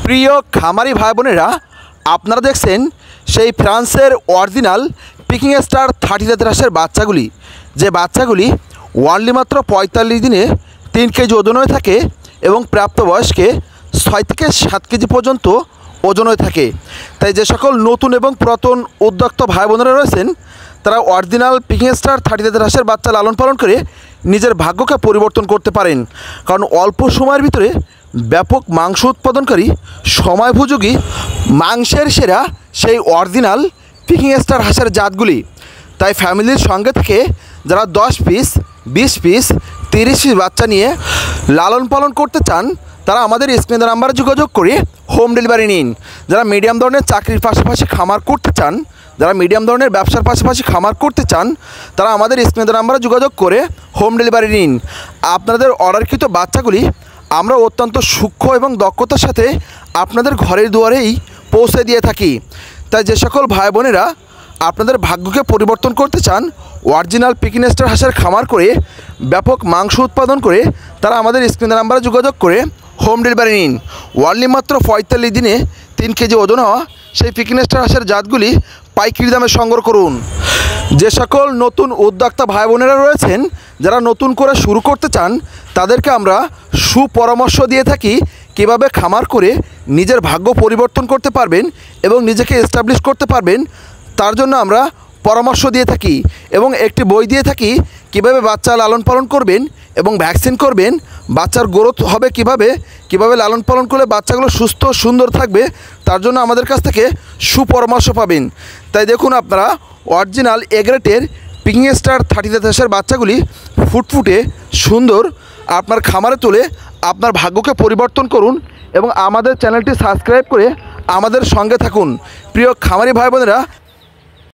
প্রিয় খামারি ভাই বোনেরা, আপনারা দেখছেন সেই ফ্রান্সের অরিজিনাল পিকিং স্টার 30 জাতের হাঁসের বাচ্চাগুলি, যে বাচ্চাগুলি ওয়ানলি মাত্র 45 দিনে 3 কেজি ওজন হয়ে থাকে এবং প্রাপ্তবয়স্কে 6 থেকে 7 কেজি পর্যন্ত ওজন হয়ে থাকে। তাই যে সকল নতুন এবং পুরাতন উদ্যোক্তা ভাই বোনেরা রয়েছেন, তারা অরিজিনাল পিকিং স্টার 30 জাতের হাঁসের বাচ্চা লালন পালন করে নিজের ভাগ্যকে পরিবর্তন করতে পারেন। কারণ অল্প সময়ের ভিতরে ব্যাপক মাংস উৎপাদনকারী, সময়োপযোগী, মাংসের সেরা সেই অরিজিনাল পিকিং স্টার হাঁসের জাতগুলি। তাই ফ্যামিলির সঙ্গে থেকে যারা 10 পিস, 20 পিস, 30 পিস বাচ্চা নিয়ে লালন পালন করতে চান, তারা আমাদের স্ক্রিনের নাম্বারে যোগাযোগ করে হোম ডেলিভারি নিন। যারা মিডিয়াম ধরনের চাকরির পাশাপাশি খামার করতে চান, যারা মিডিয়াম ধরনের ব্যবসার পাশাপাশি খামার করতে চান, তারা আমাদের স্ক্রিনের নাম্বারে যোগাযোগ করে হোম ডেলিভারি নিন। আপনাদের অর্ডারকৃত বাচ্চাগুলি আমরা অত্যন্ত সূক্ষ্ম এবং দক্ষতার সাথে আপনাদের ঘরের দুয়ারেই পৌঁছে দিয়ে থাকি। তাই যে সকল ভাই বোনেরা আপনাদের ভাগ্যকে পরিবর্তন করতে চান, অরিজিনাল পিকিং স্টার হাঁসের খামার করে ব্যাপক মাংস উৎপাদন করে, তারা আমাদের স্ক্রিনের নাম্বারে যোগাযোগ করে হোম ডেলিভারি নিন। ওয়ানলি মাত্র 45 দিনে 3 কেজি ওজন হওয়া সেই পিকিং স্টার হাঁসের জাতগুলি পাইকারি দামে সংগ্রহ করুন। যে সকল নতুন উদ্যোক্তা ভাই বোনেরা রয়েছেন, যারা নতুন করে শুরু করতে চান, তাদেরকে আমরা সুপরামর্শ দিয়ে থাকি কীভাবে খামার করে নিজের ভাগ্য পরিবর্তন করতে পারবেন এবং নিজেকে এস্টাবলিশ করতে পারবেন, তার জন্য আমরা পরামর্শ দিয়ে থাকি এবং একটি বই দিয়ে থাকি কীভাবে বাচ্চা লালন পালন করবেন এবং ভ্যাকসিন করবেন, বাচ্চার গ্রোথ হবে কীভাবে লালন পালন করলে বাচ্চাগুলো সুস্থ সুন্দর থাকবে, তার জন্য আমাদের কাছ থেকে সুপরামর্শ পাবেন। তাই দেখুন, আপনারা অরিজিনাল এগ্রেটের পিকিং স্টার 30 জাতের হাঁসের বাচ্চাগুলি ফুটফুটে সুন্দর আপনার খামারে তুলে আপনার ভাগ্যকে পরিবর্তন করুন এবং আমাদের চ্যানেলটি সাবস্ক্রাইব করে আমাদের সঙ্গে থাকুন। প্রিয় খামারি ভাই বোনেরা,